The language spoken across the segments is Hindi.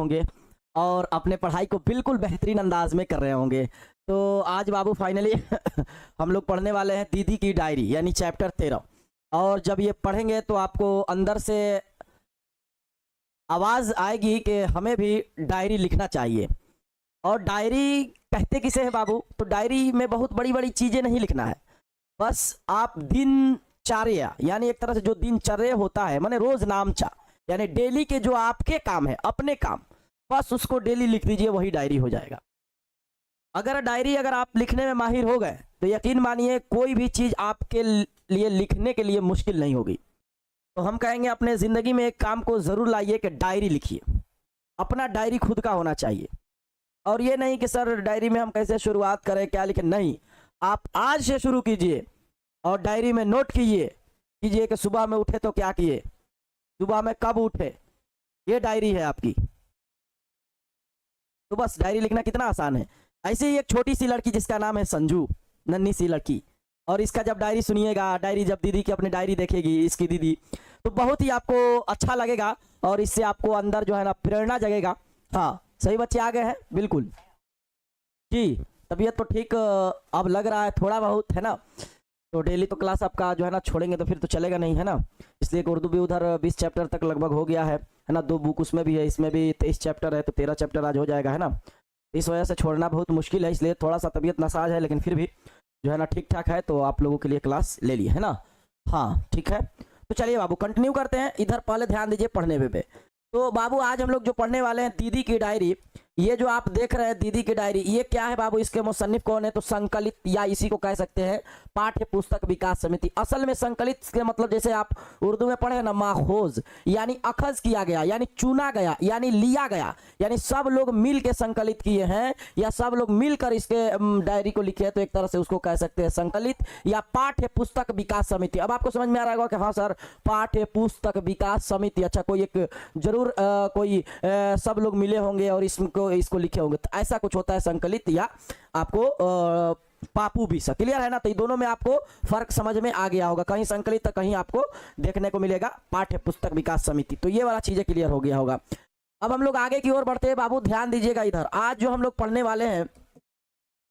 होंगे और अपने पढ़ाई को बिल्कुल बेहतरीन अंदाज में कर रहे होंगे। तो आज बाबू फाइनली हम लोग पढ़ने वाले हैं दीदी की डायरी यानी चैप्टर 13। और जब ये पढ़ेंगे तो आपको अंदर से आवाज़ आएगी कि हमें भी डायरी लिखना चाहिए। और डायरी कहते किसे हैं बाबू? तो डायरी में बहुत बड़ी बड़ी चीज़ें नहीं लिखना है, बस आप दिनचर्या यानी एक तरह से जो दिनचर्या होता है माने रोज नामचा यानी डेली के जो आपके काम है अपने काम, बस उसको डेली लिख दीजिए, वही डायरी हो जाएगा। अगर आप लिखने में माहिर हो गए तो यकीन मानिए कोई भी चीज़ आपके लिए लिखने के लिए मुश्किल नहीं होगी। तो हम कहेंगे अपने ज़िंदगी में एक काम को ज़रूर लाइए कि डायरी लिखिए। अपना डायरी खुद का होना चाहिए। और ये नहीं कि सर डायरी में हम कैसे शुरुआत करें, क्या लिखें, नहीं, आप आज से शुरू कीजिए और डायरी में नोट कीजिए कि सुबह में उठे तो क्या किए, सुबह में कब उठे, ये डायरी है आपकी। तो बस डायरी लिखना कितना आसान है। ऐसे ही एक छोटी सी लड़की जिसका नाम है संजू, नन्ही सी लड़की, और इसका जब डायरी सुनिएगा, डायरी जब दीदी की अपनी डायरी देखेगी इसकी दीदी, तो बहुत ही आपको अच्छा लगेगा और इससे आपको अंदर जो है ना प्रेरणा जगेगा। हाँ सही बच्चे आ गए हैं बिल्कुल जी। तबीयत तो ठीक अब लग रहा है थोड़ा बहुत, है ना। तो डेली तो क्लास आपका जो है ना छोड़ेंगे तो फिर तो चलेगा नहीं, है ना। इसलिए उर्दू भी उधर 20 चैप्टर तक लगभग हो गया है ना। 2 बुक उसमें भी है, इसमें भी 23 चैप्टर है, तो 13 चैप्टर आज हो जाएगा, है ना। इस वजह से छोड़ना बहुत मुश्किल है, इसलिए थोड़ा सा तबीयत नासाज है, लेकिन फिर भी जो है ना ठीक ठाक है, तो आप लोगों के लिए क्लास ले लिए, है ना। हाँ ठीक है, तो चलिए बाबू कंटिन्यू करते हैं। इधर पहले ध्यान दीजिए पढ़ने पे। तो बाबू आज हम लोग जो पढ़ने वाले हैं दीदी की डायरी, ये जो आप देख रहे हैं दीदी की डायरी, ये क्या है बाबू? इसके मुसन्निफ कौन है? तो संकलित या इसी को कह सकते हैं पाठ्य पुस्तक विकास समिति। असल में संकलित के मतलब जैसे आप उर्दू में पढ़े ना, माखोज यानी अखज किया गया, यानी चुना गया, यानी लिया गया, यानी सब लोग मिल के संकलित किए हैं या सब लोग मिलकर इसके डायरी को लिखे हैं, तो एक तरह से उसको कह सकते हैं संकलित या पाठ्य पुस्तक विकास समिति। अब आपको समझ में आ रहा होगा कि हाँ सर पाठ्य पुस्तक विकास समिति, अच्छा कोई एक जरूर सब लोग मिले होंगे और इसको लिखे होंगे, तो ऐसा कुछ होता है संकलित या आपको पापू भी। क्लियर है ना। तो ये दोनों में आपको फर्क समझ में आ गया होगा, कहीं संकलित तो कहीं आपको देखने को मिलेगा पाठ्य पुस्तक विकास समिति। तो ये वाला चीजें क्लियर हो गया होगा। अब हम लोग आगे की ओर बढ़ते हैं बाबू, ध्यान दीजिएगा इधर। आज जो हम लोग पढ़ने वाले हैं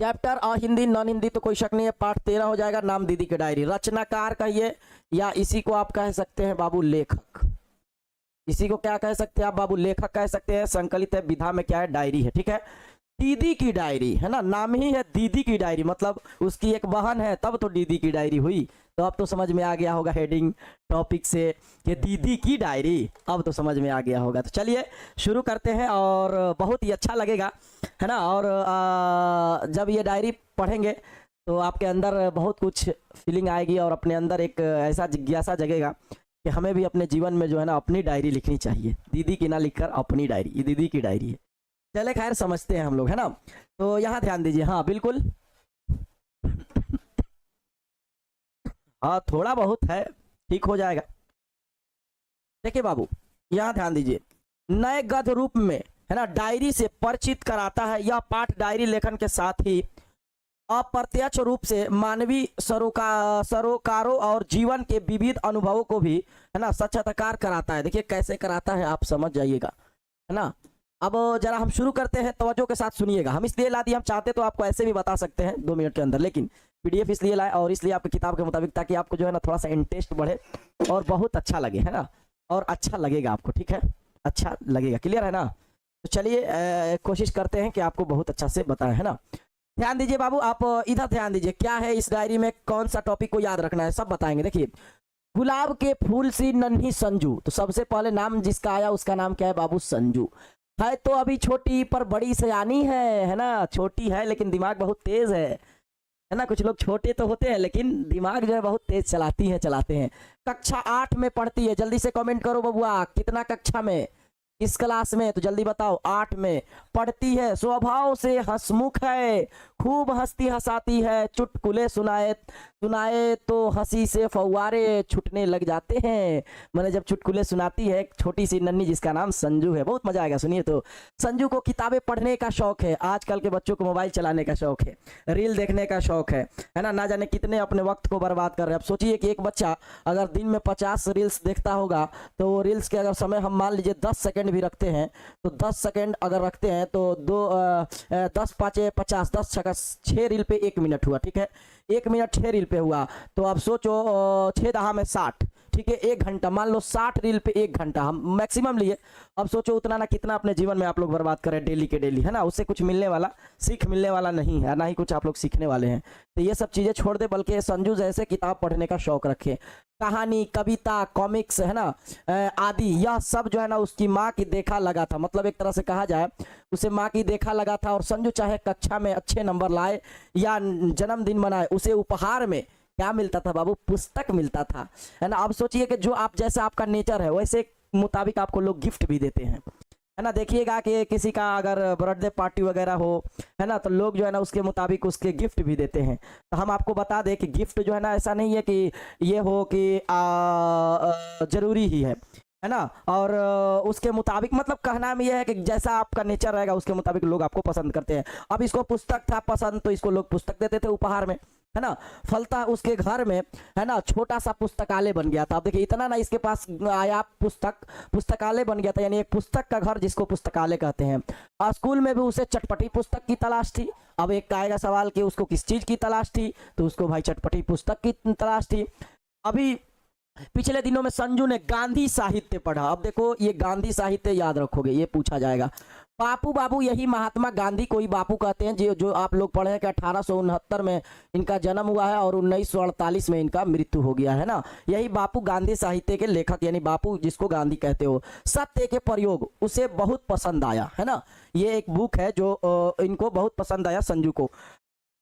चैप्टर और हिंदी नॉन हिंदी तो कोई शक नहीं है, पाठ 13 हो जाएगा। नाम दीदी की डायरी, रचनाकार कहिए या इसी को आप कह सकते हैं बाबू लेखक। इसी को क्या कह सकते हैं आप बाबू? लेखक कह सकते हैं। संकलित है, विधा में क्या है? डायरी है, ठीक है। दीदी की डायरी है ना, नाम ही है दीदी की डायरी, मतलब उसकी एक बहन है तब तो दीदी की डायरी हुई। तो अब तो समझ में आ गया होगा हेडिंग टॉपिक से कि दीदी की डायरी, अब तो समझ में आ गया होगा। तो चलिए शुरू करते हैं और बहुत ही अच्छा लगेगा, है ना। और जब ये डायरी पढ़ेंगे तो आपके अंदर बहुत कुछ फीलिंग आएगी और अपने अंदर एक ऐसा जिज्ञासा जगेगा कि हमें भी अपने जीवन में जो है ना अपनी डायरी लिखनी चाहिए, दीदी की ना लिखकर अपनी डायरी। ये दीदी की डायरी है। चले खैर समझते हैं हम लोग, है ना। तो यहाँ ध्यान दीजिए, हाँ बिल्कुल हाँ थोड़ा बहुत है, ठीक हो जाएगा। देखिए बाबू यहाँ ध्यान दीजिए, नए गद्य रूप में है ना डायरी से परिचित कराता है। यह पाठ डायरी लेखन के साथ ही अप्रत्यक्ष रूप से मानवीय सरोकारों और जीवन के विविध अनुभवों को भी है ना साक्षात्कार कराता है। देखिए कैसे कराता है आप समझ जाइएगा, है ना। अब जरा हम शुरू करते हैं, तवज्जो के साथ सुनिएगा। हम इसलिए ला दिए, हम चाहते तो आपको ऐसे भी बता सकते हैं 2 मिनट के अंदर, लेकिन PDF इसलिए लाए और इसलिए आपकी किताब के मुताबिक, ताकि आपको जो है ना थोड़ा सा इंटरेस्ट बढ़े और बहुत अच्छा लगे, है ना। और अच्छा लगेगा आपको, ठीक है, अच्छा लगेगा। क्लियर है ना। तो चलिए कोशिश करते हैं कि आपको बहुत अच्छा से बताएं, है ना। ध्यान दीजिए बाबू, आप इधर ध्यान दीजिए, क्या है इस डायरी में, कौन सा टॉपिक को याद रखना है, सब बताएंगे। देखिए गुलाब के फूल सी नन्ही संजू, तो सबसे पहले नाम जिसका आया उसका नाम क्या है बाबू? संजू। है तो अभी छोटी पर बड़ी सयानी है ना। छोटी है लेकिन दिमाग बहुत तेज है ना। कुछ लोग छोटे तो होते हैं लेकिन दिमाग जो है बहुत तेज चलाते हैं। कक्षा 8 में पढ़ती है। जल्दी से कमेंट करो बबुआ, कितना कक्षा में, इस क्लास में? तो जल्दी बताओ। 8 में पढ़ती है। स्वभाव से हंसमुख है, खूब हंसती हंसाती है, चुटकुले सुनाए तो हंसी से फव्वारे छूटने लग जाते हैं। मैंने जब चुटकुले सुनाती है एक छोटी सी नन्ही जिसका नाम संजू है, बहुत मजा आएगा, सुनिए। तो संजू को किताबें पढ़ने का शौक है। आजकल के बच्चों को मोबाइल चलाने का शौक है, रील देखने का शौक है ना। ना जाने कितने अपने वक्त को बर्बाद कर रहे हैं। अब सोचिए कि एक बच्चा अगर दिन में 50 रील्स देखता होगा तो रील्स के अगर समय हम मान लीजिए 10 सेकंड सेकेंड भी रखते हैं तो 10 सेकेंड अगर रखते हैं तो 10 5 50, 10 छक्का 6 रील पे 1 मिनट हुआ, ठीक है, 1 मिनट 6 रील पे हुआ, तो अब सोचो 6 दहा में 60, ठीक है, 1 घंटा, मान लो 60 रील पे 1 घंटा हम मैक्सिमम लिए। अब सोचो उतना ना कितना अपने जीवन में आप लोग बर्बाद करें डेली के डेली, है ना, उससे कुछ मिलने वाला, सीख मिलने वाला नहीं है, ना ही कुछ आप लोग सीखने वाले हैं। तो ये सब चीज़ें छोड़ दे, बल्कि संजू जैसे किताब पढ़ने का शौक रखें, कहानी, कविता, कॉमिक्स, है ना, आदि, यह सब जो है ना उसकी माँ की देखा लगा था, मतलब एक तरह से कहा जाए उसे माँ की देखा लगा था। और संजू चाहे कक्षा में अच्छे नंबर लाए या जन्मदिन मनाए, उसे उपहार में क्या मिलता था बाबू? पुस्तक मिलता था, है ना। अब सोचिए कि जो आप जैसा आपका नेचर है वैसे मुताबिक आपको लोग गिफ्ट भी देते हैं, है ना। देखिएगा कि किसी का अगर बर्थडे पार्टी वगैरह हो, है ना, तो लोग जो है ना उसके मुताबिक उसके गिफ्ट भी देते हैं। तो हम आपको बता दें कि गिफ्ट जो है ना ऐसा नहीं है कि ये हो कि ज़रूरी ही है ना, और उसके मुताबिक, मतलब कहना में यह है कि जैसा आपका नेचर रहेगा उसके मुताबिक लोग आपको पसंद करते हैं। अब इसको पुस्तक था पसंद तो इसको लोग पुस्तक देते थे उपहार में, है ना। फलता उसके घर में, है ना, छोटा सा पुस्तकालय बन गया था। अब देखिए इतना ना इसके पास आया पुस्तकालय बन गया था, यानी एक पुस्तक का घर जिसको पुस्तकालय कहते हैं। स्कूल में भी उसे चटपटी पुस्तक की तलाश थी। अब एक आएगा सवाल कि उसको किस चीज़ की तलाश थी, तो उसको भाई चटपटी पुस्तक की तलाश थी। अभी पिछले दिनों में संजू ने गांधी साहित्य पढ़ा। अब देखो ये गांधी साहित्य याद रखोगे, ये पूछा जाएगा। बापू बाबू यही महात्मा गांधी को ही बापू कहते हैं, जो आप लोग पढ़े हैं कि 1869 में इनका जन्म हुआ है और 1948 में इनका मृत्यु हो गया, है ना। यही बापू गांधी साहित्य के लेखक, यानी बापू जिसको गांधी कहते हो। सत्य के प्रयोग उसे बहुत पसंद आया, है ना। ये एक बुक है जो इनको बहुत पसंद आया संजू को।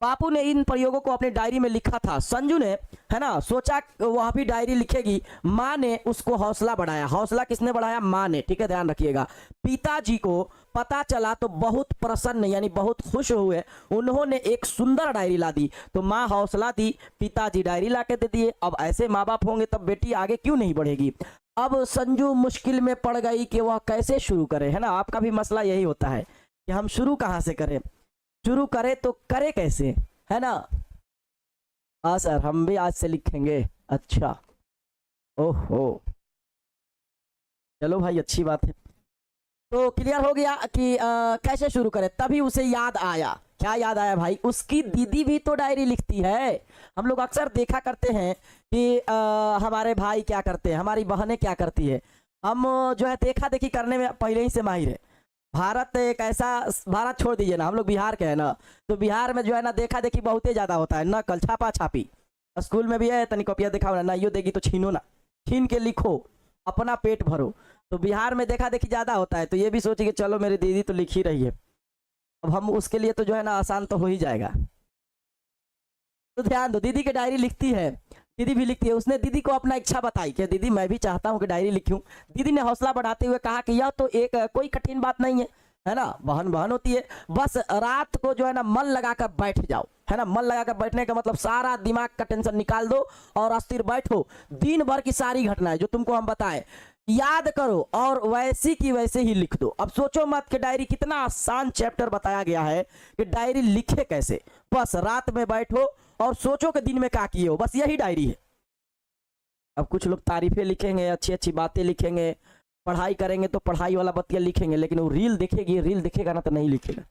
बापू ने इन प्रयोगों को अपनी डायरी में लिखा था। संजू ने, है ना, सोचा वह भी डायरी लिखेगी। माँ ने उसको हौसला बढ़ाया। हौसला किसने बढ़ाया? माँ ने, ठीक है, ध्यान रखिएगा। पिताजी को पता चला तो बहुत प्रसन्न यानी बहुत खुश हुए। उन्होंने एक सुंदर डायरी ला दी। तो माँ हौसला दी, पिताजी डायरी ला के दे दिए। अब ऐसे माँ बाप होंगे तब बेटी आगे क्यों नहीं बढ़ेगी। अब संजू मुश्किल में पड़ गई कि वह कैसे शुरू करे, है ना। आपका भी मसला यही होता है कि हम शुरू कहाँ से करें, शुरू करे तो करे कैसे, है ना। हाँ सर, हम भी आज से लिखेंगे। अच्छा, ओहो, चलो भाई अच्छी बात है। तो क्लियर हो गया कि कैसे शुरू करें। तभी उसे याद आया। क्या याद आया भाई? उसकी दीदी भी तो डायरी लिखती है। हम लोग अक्सर देखा करते हैं कि हमारे भाई क्या करते हैं, हमारी बहनें क्या करती है। हम जो है देखा देखी करने में पहले ही से माहिर है। भारत एक ऐसा, भारत छोड़ दीजिए ना, हम लोग बिहार के हैं ना, तो बिहार में जो है ना देखा देखी बहुत ही ज़्यादा होता है ना। कल छापा छापी स्कूल में भी है, तनी कॉपिया दिखाओ ना, यो देगी तो छीनो ना, छीन के लिखो, अपना पेट भरो। तो बिहार में देखा देखी ज़्यादा होता है। तो ये भी सोचिए कि चलो मेरी दीदी तो लिख ही रही है, अब हम उसके लिए तो जो है ना आसान तो हो ही जाएगा। तो ध्यान दो, दीदी की डायरी लिखती है, दीदी भी लिखती है। उसने दीदी को अपना इच्छा बताई कि दीदी मैं भी चाहता हूँ कि डायरी लिखूं। दीदी ने हौसला बढ़ाते हुए कहा कि यह तो एक कोई कठिन बात नहीं है ना, बहन बहन होती है। बस रात को जो है ना मन लगाकर बैठ जाओ, है ना। मन लगाकर बैठने का मतलब सारा दिमाग का टेंशन निकाल दो और अस्थिर बैठो। दिन भर की सारी घटनाएं जो तुमको हम बताएं याद करो और वैसी की वैसे ही लिख दो। अब सोचो मत कि डायरी, कितना आसान चैप्टर बताया गया है कि डायरी लिखे कैसे। बस रात में बैठो और सोचो कि दिन में क्या किए हो, बस यही डायरी है। अब कुछ लोग तारीफें लिखेंगे, अच्छी अच्छी बातें लिखेंगे, पढ़ाई करेंगे तो पढ़ाई वाला बतिया लिखेंगे, लेकिन वो रील देखेगी, रील देखेगा ना तो नहीं लिखेगा।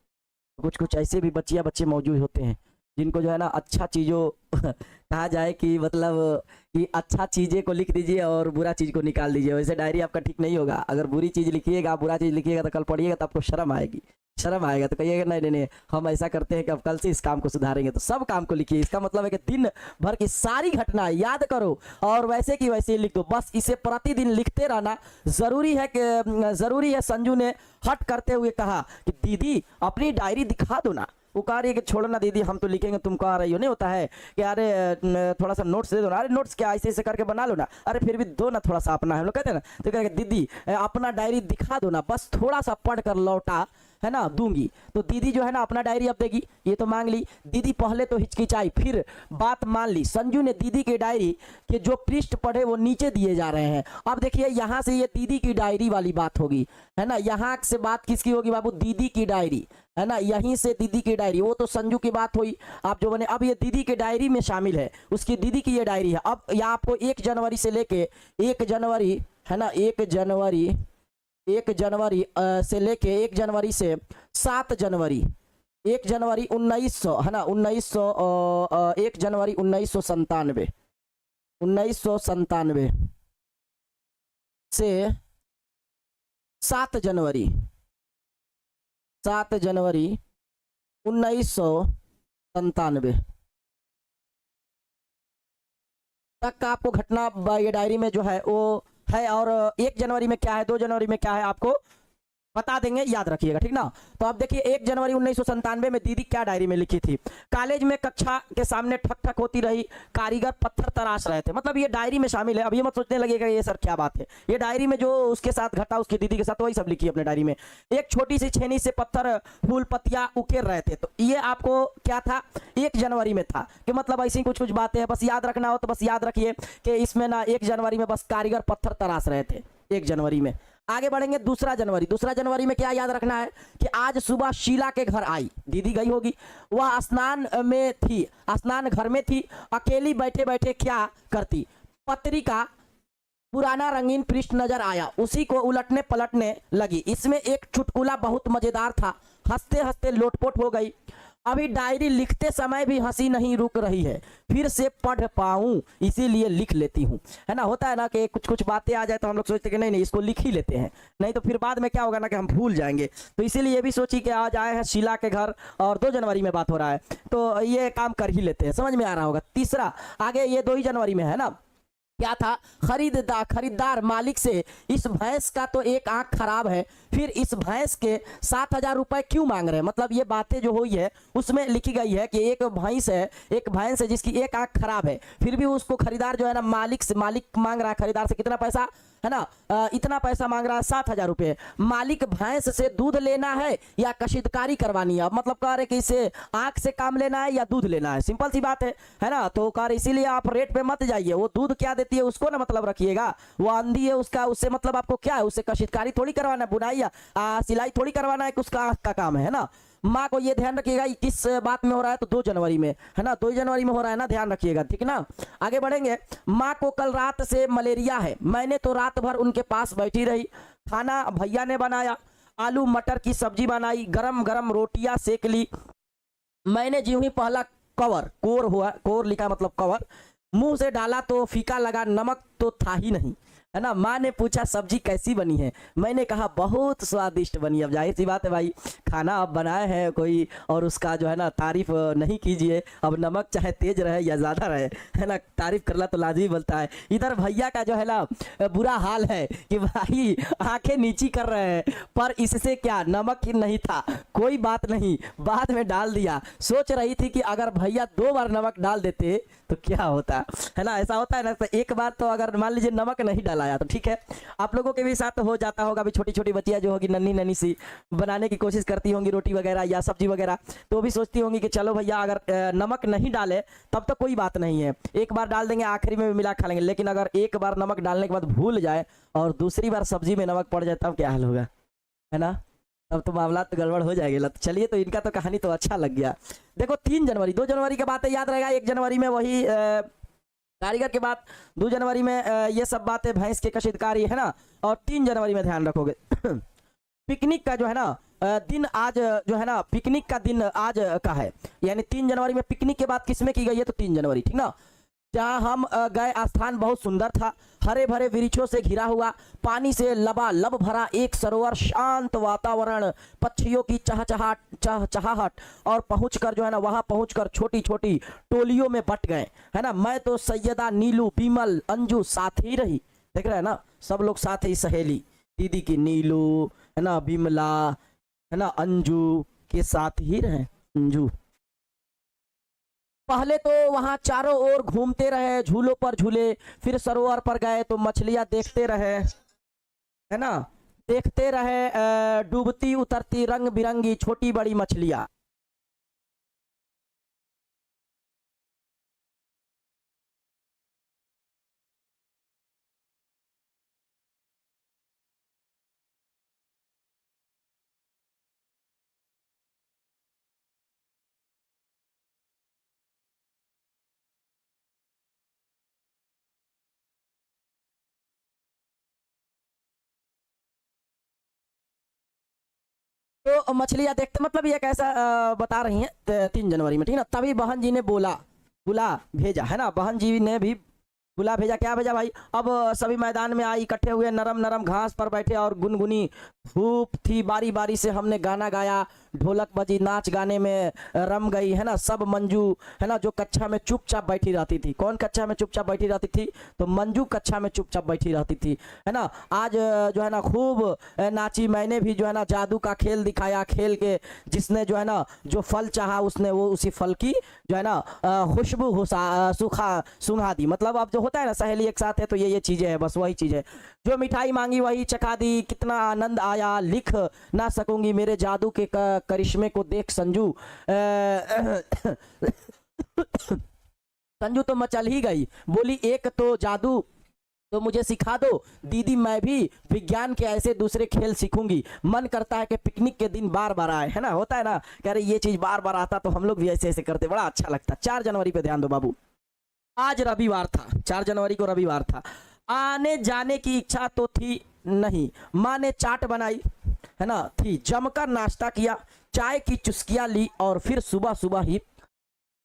कुछ कुछ ऐसे भी बच्चे मौजूद होते हैं जिनको जो है ना अच्छा चीज़ों कहा जाए कि मतलब कि अच्छा चीज़ें को लिख दीजिए और बुरा चीज़ को निकाल दीजिए। वैसे डायरी आपका ठीक नहीं होगा। अगर बुरी चीज़ लिखिएगा, बुरा चीज़ लिखिएगा तो कल पढ़िएगा तो आपको शर्म आएगी, शर्म आएगा तो कहिएगा नहीं नहीं नहीं हम ऐसा करते हैं कि अब कल से इस काम को सुधारेंगे। तो सब काम को लिखिए। इसका मतलब है कि दिन भर की सारी घटना याद करो और वैसे की वैसे ही लिख दो। बस इसे प्रतिदिन लिखते रहना ज़रूरी है। संजू ने हट करते हुए कहा कि दीदी अपनी डायरी दिखा दो ना। वो कह रही है कि छोड़ो ना दीदी, हम तो लिखेंगे, तुम कह रही हो। नहीं होता है कि अरे थोड़ा सा नोट्स दे दो ना। अरे नोट्स क्या, ऐसे ऐसे करके बना लो ना। अरे फिर भी दो ना थोड़ा सा अपना, हम लोग कहते हैं ना। तो कहेंगे दीदी अपना डायरी दिखा दो ना, बस थोड़ा सा पढ़ कर लौटा, है ना, दूंगी। तो दीदी जो है ना अपना डायरी अब देगी। ये तो मांग ली दीदी, पहले तो हिचकिचाई फिर बात मान ली। संजू ने दीदी की डायरी के जो पृष्ठ पढ़े वो नीचे दिए जा रहे हैं। अब देखिए यहाँ से ये दीदी की डायरी वाली बात होगी, है ना। यहाँ से बात किसकी होगी बाबू? दीदी की डायरी, है ना। यहीं से दीदी की डायरी, वो तो संजू की बात हुई आप जो बने। अब ये दीदी की डायरी में शामिल है, उसकी दीदी की ये डायरी है। अब यहाँ आपको 1 जनवरी से लेके 1 जनवरी, है ना, 1 जनवरी से लेके 1 जनवरी से 7 जनवरी, 1 जनवरी 1900 है ना, 1 जनवरी 1997, 1997 से 7 जनवरी, 7 जनवरी 1997 तक का आपको घटना ये डायरी में जो है वो है। और 1 जनवरी में क्या है, 2 जनवरी में क्या है, आपको बता देंगे, याद रखिएगा, ठीक ना। तो अब देखिए 1 जनवरी 1997 में दीदी क्या डायरी में लिखी थी। कॉलेज में कक्षा के सामने ठक ठक होती रही, कारीगर पत्थर तराश रहे थे। मतलब ये डायरी में शामिल है। अब ये मत सोचने लगेगा ये सर क्या बात है, ये डायरी में जो उसके साथ घटा उसकी दीदी के साथ वही सब लिखी अपने डायरी में। एक छोटी सी छेनी से पत्थर फूल पत्तियां उकेर रहे थे। तो ये आपको क्या था, 1 जनवरी में था। कि मतलब ऐसी कुछ कुछ बातें हैं, बस याद रखना हो तो बस याद रखिए कि इसमें ना 1 जनवरी में बस कारीगर पत्थर तराश रहे थे, 1 जनवरी में। आगे बढ़ेंगे 2 जनवरी। 2 जनवरी में क्या याद रखना है कि आज सुबह शीला के घर आई, दीदी गई होगी, वह स्नान में थी, स्नान घर में थी, अकेली बैठे बैठे क्या करती, पत्रिका पुराना रंगीन पृष्ठ नजर आया, उसी को उलटने पलटने लगी। इसमें एक चुटकुला बहुत मजेदार था, हंसते हंसते लोटपोट हो गई। अभी डायरी लिखते समय भी हंसी नहीं रुक रही है, फिर से पढ़ पाऊं इसीलिए लिख लेती हूँ, है ना। होता है ना कि कुछ कुछ बातें आ जाए तो हम लोग सोचते कि नहीं नहीं इसको लिख ही लेते हैं, नहीं तो फिर बाद में क्या होगा ना कि हम भूल जाएंगे। तो इसीलिए ये भी सोची कि आज आए हैं शीला के घर और 2 जनवरी में बात हो रहा है तो ये काम कर ही लेते हैं, समझ में आ रहा होगा। तीसरा आगे ये 2 ही जनवरी में है ना, क्या था, खरीदार मालिक से इस भैंस का तो एक आंख खराब है, फिर इस भैंस के 7,000 रुपए क्यों मांग रहे हैं। मतलब ये बातें जो हुई है उसमें लिखी गई है कि एक भैंस है जिसकी एक आंख खराब है, फिर भी उसको खरीदार जो है ना मालिक मांग रहा है खरीदार से कितना पैसा है ना, इतना पैसा मांग रहा है 7,000 रुपये। मालिक भैंस से दूध लेना है या कशीदकारी करवानी है। मतलब कह रहे कि इसे आंख से काम लेना है या दूध लेना है, सिंपल सी बात है ना। तो कह रहे इसीलिए आप रेट पे मत जाइए, वो दूध क्या देती है उसको ना मतलब रखिएगा, वो आंधी है उसका, उससे मतलब आपको क्या है, उससे कशीदकारी थोड़ी करवाना है, बुनाई या सिलाई थोड़ी करवाना है, उसका आंख का काम है ना। माँ को ये ध्यान रखिएगा किस बात में हो रहा है, तो 2 जनवरी में है ना, 2 जनवरी में हो रहा है ना, ध्यान रखिएगा, ठीक ना। आगे बढ़ेंगे। माँ को कल रात से मलेरिया है, मैंने तो रात भर उनके पास बैठी रही, खाना भैया ने बनाया, आलू मटर की सब्जी बनाई, गरम गरम रोटियां सेक ली। मैंने ज्यों ही पहला कोर लिखा मतलब कवर मुंह से डाला तो फीका लगा, नमक तो था ही नहीं, है ना। माँ ने पूछा सब्जी कैसी बनी है, मैंने कहा बहुत स्वादिष्ट बनी। अब जाहिर सी बात है भाई, खाना आप बनाए हैं कोई और उसका जो है ना तारीफ नहीं कीजिए, अब नमक चाहे तेज रहे या ज़्यादा रहे, है ना, तारीफ करना तो लाजमी बनता है। इधर भैया का जो है ना बुरा हाल है कि भाई आंखें नीची कर रहे हैं, पर इससे क्या, नमक ही नहीं था, कोई बात नहीं, बाद में डाल दिया। सोच रही थी कि अगर भैया 2 बार नमक डाल देते तो क्या होता, है ना। ऐसा होता है ना, तो एक बार तो अगर मान लीजिए नमक नहीं डाला तो ठीक है, आप लोगों के भी साथ हो जाता होगा। अभी छोटी छोटी बच्चियां जो होगी नन्ही नन्ही सी बनाने की कोशिश करती होंगी रोटी वगैरह या सब्जी वगैरह, तो भी सोचती होंगी कि चलो भैया अगर नमक नहीं डाले तब तो कोई बात नहीं है, एक बार डाल देंगे आखिरी में भी मिला खा लेंगे। लेकिन अगर एक बार नमक डालने के बाद भूल जाए और दूसरी बार सब्जी में नमक पड़ जाए तब क्या हाल होगा, है ना, तब तो मामला तो गड़बड़ हो जाएगा। तो चलिए, तो इनका तो कहानी तो अच्छा लग गया। देखो 3 जनवरी, 2 जनवरी की बातें याद रहेगा, 1 जनवरी में वही कारीगर के बाद, 2 जनवरी में ये सब बातें भैंस के कशीदकारी, है ना। और 3 जनवरी में ध्यान रखोगे पिकनिक का जो है ना दिन आज जो है ना, पिकनिक का दिन आज का है, यानी 3 जनवरी में पिकनिक के बाद किसमें की गई है, तो 3 जनवरी, ठीक ना। जहाँ हम गए स्थान बहुत सुंदर था, हरे भरे वृक्षों से घिरा हुआ, पानी से लबालब भरा एक सरोवर, शांत वातावरण, पक्षियों की चहचहाहट, और पहुंचकर जो है ना वहां पहुंचकर छोटी छोटी टोलियों में बट गए, है ना। मैं तो सैयदा, नीलू, बिमल, अंजू साथ ही रही, देख रहे हैं ना, सब लोग साथ ही, सहेली दीदी की नीलू, है ना, बिमला, है ना, अंजू के साथ ही रहे, अंजू। पहले तो वहां चारों ओर घूमते रहे, झूलों पर झूले, फिर सरोवर पर गए तो मछलियां देखते रहे, है ना, देखते रहे डूबती उतरती रंग बिरंगी छोटी बड़ी मछलियां। तो मछलियाँ देखते, मतलब ये कैसा बता रही हैं 3 जनवरी में, ठीक ना। तभी बहन जी ने बुला भेजा, है ना, बहन जी ने भी बुला भेजा। क्या भेजा भाई? अब सभी मैदान में आई इकट्ठे हुए, नरम नरम घास पर बैठे और गुनगुनी धूप थी, बारी बारी से हमने गाना गाया, ढोलक बजी, नाच गाने में रम गई, है ना। सब मंजू, है ना, जो कक्षा में चुपचाप बैठी रहती थी। कौन कक्षा में चुपचाप बैठी रहती थी? तो मंजू कक्षा में चुपचाप बैठी रहती थी, है ना। आज जो है ना खूब नाची। मैंने भी जो है ना जादू का खेल दिखाया, खेल के जिसने जो है ना जो फल चाहा उसने वो उसी फल की जो है ना खुशबू सुंघा दी। मतलब अब जो होता है ना सहेली एक साथ है तो ये चीजें है, बस वही चीज है। जो मिठाई मांगी वही चखा दी, कितना आनंद आया, लिख ना सकूंगी मेरे जादू के करिश्मे को देख संजू। संजू तो मचल ही गई, बोली एक तो जादू तो मुझे सिखा दो दीदी, मैं भी विज्ञान के ऐसे दूसरे खेल सीखूंगी। मन करता है कि पिकनिक के दिन बार बार आए, है ना। होता है ना, कह रहे ये चीज बार बार आता तो हम लोग भी ऐसे ऐसे करते, बड़ा अच्छा लगता। 4 जनवरी पे ध्यान दो बाबू, आज रविवार था, 4 जनवरी को रविवार था। आने जाने की इच्छा तो थी नहीं, माँ ने चाट बनाई, है ना, थी। जमकर नाश्ता किया, चाय की चुस्कियां ली और फिर सुबह सुबह ही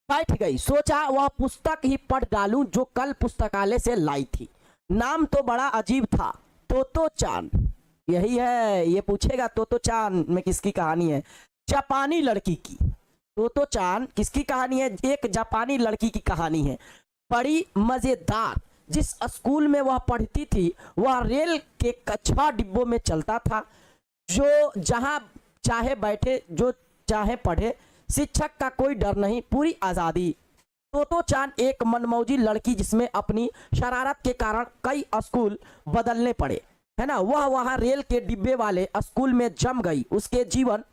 बैठ गई। सोचा वह पुस्तक ही पढ़ डालूं जो कल पुस्तकालय से लाई थी। नाम तो बड़ा अजीब था, तोतो चान। यही है, ये पूछेगा तोतो चान में किसकी कहानी है? जापानी लड़की की। तोतो चान किसकी कहानी है? एक जापानी लड़की की कहानी है, बड़ी मजेदार। जिस स्कूल में वह पढ़ती थी वह रेल के 6 डिब्बों में चलता था। जो जहां चाहे बैठे, जो चाहे पढ़े, शिक्षक का कोई डर नहीं, पूरी आजादी। तोतो चान एक मनमौजी लड़की जिसमें अपनी शरारत के कारण कई स्कूल बदलने पड़े, है ना। वह वहां रेल के डिब्बे वाले स्कूल में जम गई, उसके जीवन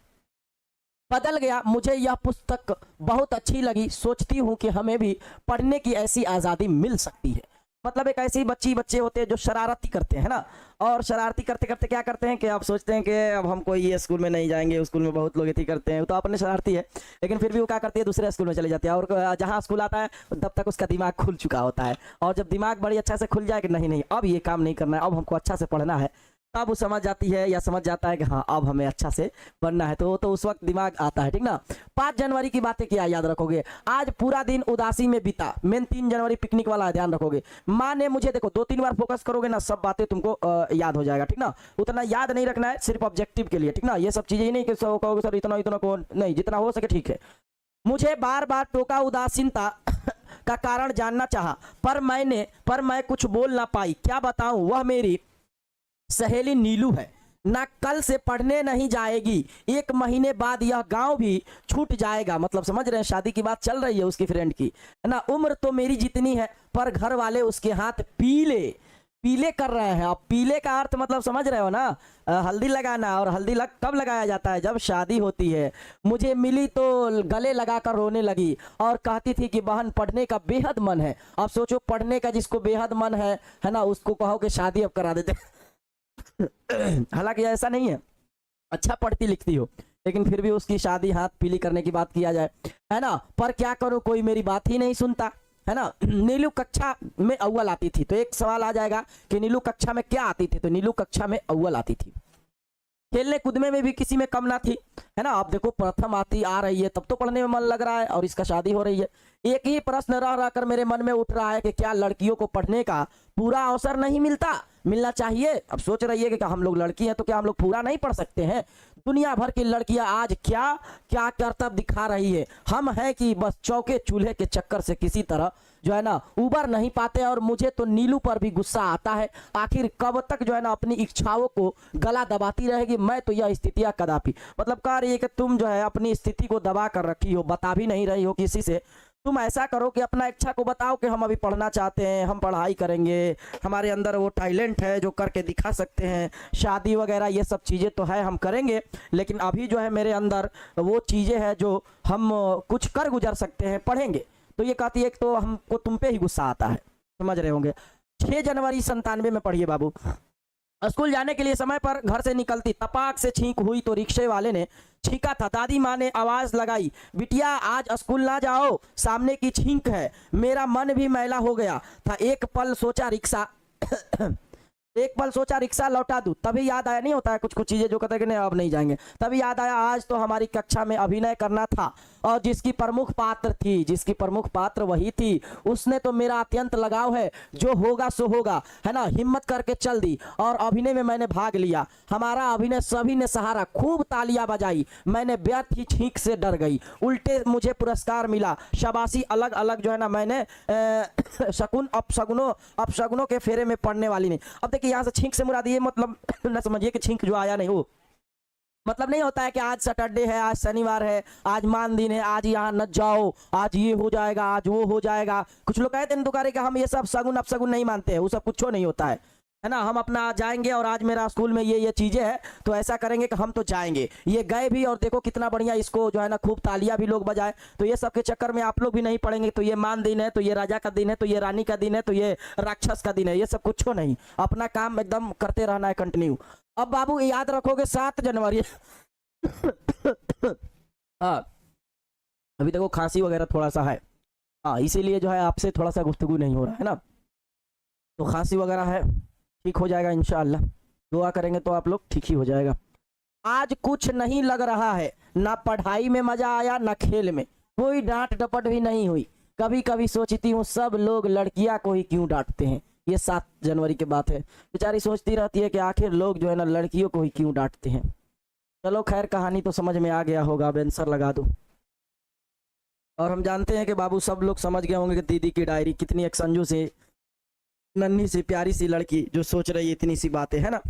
बदल गया। मुझे यह पुस्तक बहुत अच्छी लगी, सोचती हूँ कि हमें भी पढ़ने की ऐसी आज़ादी मिल सकती है। मतलब एक ऐसी बच्चे होते हैं जो शरारती करते हैं ना, और शरारती करते करते क्या करते हैं कि आप सोचते हैं कि अब हम कोई ये स्कूल में नहीं जाएंगे, उस स्कूल में बहुत लोग ऐसी करते हैं, तो अपने शरारती है, लेकिन फिर भी वो क्या करती है दूसरे स्कूल में चले जाती है। और जहाँ स्कूल आता है तब तक उसका दिमाग खुल चुका होता है, और जब दिमाग बड़ी अच्छा से खुल जाए कि नहीं नहीं अब ये काम नहीं करना है, अब हमको अच्छा से पढ़ना है, तब वो समझ जाती है या समझ जाता है कि हाँ अब हमें अच्छा से बनना है, तो उस वक्त दिमाग आता है, ठीक ना। 5 जनवरी की बातें क्या याद रखोगे? आज पूरा दिन उदासी में बीता। मेन 3 जनवरी पिकनिक वाला ध्यान रखोगे। माँ ने मुझे, देखो 2-3 बार फोकस करोगे ना, सब बातें तुमको याद हो जाएगा, ठीक ना। उतना याद नहीं रखना है, सिर्फ ऑब्जेक्टिव के लिए, ठीक ना। ये सब चीजें ही नहीं कि कहोगे सर इतना इतना को नहीं, जितना हो सके ठीक है। मुझे बार बार टोका, उदासीनता का कारण जानना चाहा, पर मैं कुछ बोल ना पाई। क्या बताऊं, वह मेरी सहेली नीलू है ना, कल से पढ़ने नहीं जाएगी, 1 महीने बाद यह गांव भी छूट जाएगा। मतलब समझ रहे हैं, शादी की बात चल रही है उसकी फ्रेंड की, है ना। उम्र तो मेरी जितनी है, पर घर वाले उसके हाथ पीले पीले कर रहे हैं। अब पीले का अर्थ मतलब समझ रहे हो ना, हल्दी लगाना। और हल्दी कब लगाया जाता है? जब शादी होती है। मुझे मिली तो गले लगाकर रोने लगी और कहती थी कि बहन पढ़ने का बेहद मन है। अब सोचो, पढ़ने का जिसको बेहद मन है ना, उसको कहो कि शादी अब करा देते। हालांकि ऐसा नहीं है, अच्छा पढ़ती लिखती हो, लेकिन फिर भी उसकी शादी हाथ पीली करने की बात किया जाए, है ना। पर क्या करूं, कोई मेरी बात ही नहीं सुनता, है ना। नीलू कक्षा में अव्वल आती थी, तो एक सवाल आ जाएगा कि नीलू कक्षा में क्या आती थी? तो नीलू कक्षा में अव्वल आती थी। खेलने कूदने में भी किसी में कम ना थी, है ना। आप देखो प्रथम आ रही है, तब तो पढ़ने में मन लग रहा है, और इसका शादी हो रही है। एक ही प्रश्न रह कर मेरे मन में उठ रहा है कि क्या लड़कियों को पढ़ने का पूरा अवसर नहीं मिलना चाहिए? अब सोच रही है कि हम लोग लड़की हैं तो क्या हम लोग पूरा नहीं पढ़ सकते हैं? दुनिया भर की लड़कियां आज क्या क्या करतब दिखा रही है। हम हैं कि बस चौके चूल्हे के चक्कर से किसी तरह जो है ना उबर नहीं पाते। और मुझे तो नीलू पर भी गुस्सा आता है, आखिर कब तक जो है ना अपनी इच्छाओं को गला दबाती रहेगी। मैं तो यह स्थितियां कदापि, मतलब कह रही है कि तुम जो है अपनी स्थिति को दबा कर रखी हो, बता भी नहीं रही हो किसी से। तुम ऐसा करो कि अपना इच्छा को बताओ कि हम अभी पढ़ना चाहते हैं, हम पढ़ाई करेंगे, हमारे अंदर वो टैलेंट है जो करके दिखा सकते हैं। शादी वगैरह ये सब चीज़ें तो है, हम करेंगे, लेकिन अभी जो है मेरे अंदर वो चीज़ें हैं जो हम कुछ कर गुजर सकते हैं, पढ़ेंगे। तो ये कहती है कि तो हमको तुम पे ही गुस्सा आता है, समझ रहे होंगे। 6 जनवरी 97 में पढ़िए बाबू। स्कूल जाने के लिए समय पर घर से निकलती, तपाक से छींक हुई तो रिक्शे वाले ने छींका था। दादी माँ ने आवाज लगाई, बिटिया आज स्कूल ना जाओ, सामने की छींक है। मेरा मन भी मैला हो गया था। एक पल सोचा रिक्शा एक पल सोचा रिक्शा लौटा दूं, तभी याद आया, नहीं होता है कुछ कुछ चीजें जो कहते हैं कि नहीं अब नहीं जाएंगे, तभी याद आया आज तो हमारी कक्षा में अभिनय करना था और जिसकी प्रमुख पात्र थी, जिसकी प्रमुख पात्र वही थी, उसने तो मेरा अत्यंत लगाव है, जो होगा सो होगा, है ना, हिम्मत करके चल दी और अभिनय में मैंने भाग लिया। हमारा अभिनय सभी ने सहारा, खूब तालियां बजाई, मैंने व्यर्थ ही छींक से डर गई, उल्टे मुझे पुरस्कार मिला, शाबाशी अलग अलग जो है ना मैंने शकुन अपशगुनों के फेरे में पड़ने वाली नहीं। अब देखिए यहाँ से छींक से मुराद ये मतलब न समझिए कि छींक जो आया नहीं, वो मतलब नहीं होता है कि आज सैटरडे है, आज शनिवार है, आज मान दिन है, आज यहाँ न जाओ, आज ये हो जाएगा, आज वो हो जाएगा। कुछ लोग कहते हैं दुकारे कि हम ये सब शगुन अपशगुन नहीं मानते हैं, वो सब कुछ नहीं होता है ना। हम अपना जाएंगे और आज मेरा स्कूल में ये चीजें हैं तो ऐसा करेंगे कि हम तो जाएंगे, ये गए भी और देखो कितना बढ़िया इसको जो है ना खूब तालियां भी लोग बजाए। तो ये सब के चक्कर में आप लोग भी नहीं पड़ेंगे, तो ये मान दिन है, तो ये राजा का दिन है, तो ये रानी का दिन है, तो ये राक्षस का दिन है, ये सब कुछ नहीं, अपना काम एकदम करते रहना है कंटिन्यू। अब बाबू याद रखोगे 7 जनवरी हाँ अभी देखो खांसी वगैरह थोड़ा सा है, हाँ इसीलिए जो है आपसे थोड़ा सा गुफ्तगू नहीं हो रहा है ना, तो खांसी वगैरह है, ठीक हो जाएगा इंशाअल्लाह, दुआ करेंगे तो आप लोग ठीक ही हो जाएगा। आज कुछ नहीं लग रहा है, ना पढ़ाई में मजा आया ना खेल में, कोई डांट डपट भी नहीं हुई, कभी कभी सोचती हूँ सब लोग लड़कियां को ही क्यों डांटते हैं। ये 7 जनवरी की बात है, बेचारी सोचती रहती है कि आखिर लोग जो है ना लड़कियों को ही क्यों डांटते हैं। चलो खैर कहानी तो समझ में आ गया होगा, अब आंसर लगा दो। और हम जानते हैं कि बाबू सब लोग समझ गए होंगे कि दीदी की डायरी कितनी एक संजू से नन्ही सी प्यारी सी लड़की जो सोच रही है इतनी सी बातें, है ना।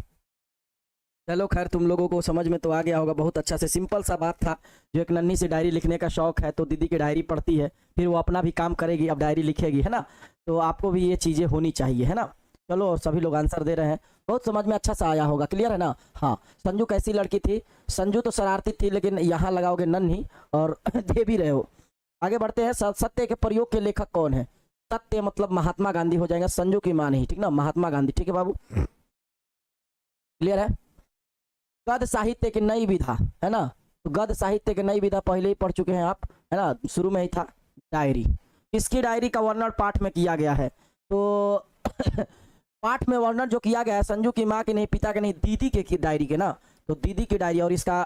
चलो खैर तुम लोगों को समझ में तो आ गया होगा, बहुत अच्छा से सिंपल सा बात था। जो एक नन्ही सी डायरी लिखने का शौक है तो दीदी की डायरी पढ़ती है, फिर वो अपना भी काम करेगी, अब डायरी लिखेगी, है ना। तो आपको भी ये चीज़ें होनी चाहिए, है ना। चलो और सभी लोग आंसर दे रहे हैं, बहुत समझ में अच्छा सा आया होगा, क्लियर है ना। हाँ संजू कैसी लड़की थी, संजू तो शरारती थी, लेकिन यहाँ लगाओगे नन्ही और दे भी रहे हो। आगे बढ़ते हैं, सत्य के प्रयोग के लेखक कौन है। सत्य मतलब महात्मा गांधी हो जाएगा, संजू की मां नहीं, ठीक ना, महात्मा गांधी, ठीक है बाबू, क्लियर है। गद्य साहित्य की नई विधा, है ना, तो गद्य साहित्य की नई विधा पहले ही पढ़ चुके हैं आप, है ना, शुरू में ही था। डायरी, इसकी डायरी का वर्णन पाठ में किया गया है, तो पाठ में वर्णन जो किया गया है संजू की माँ के नहीं, पिता के नहीं, दीदी के डायरी के ना, तो दीदी की डायरी, और इसका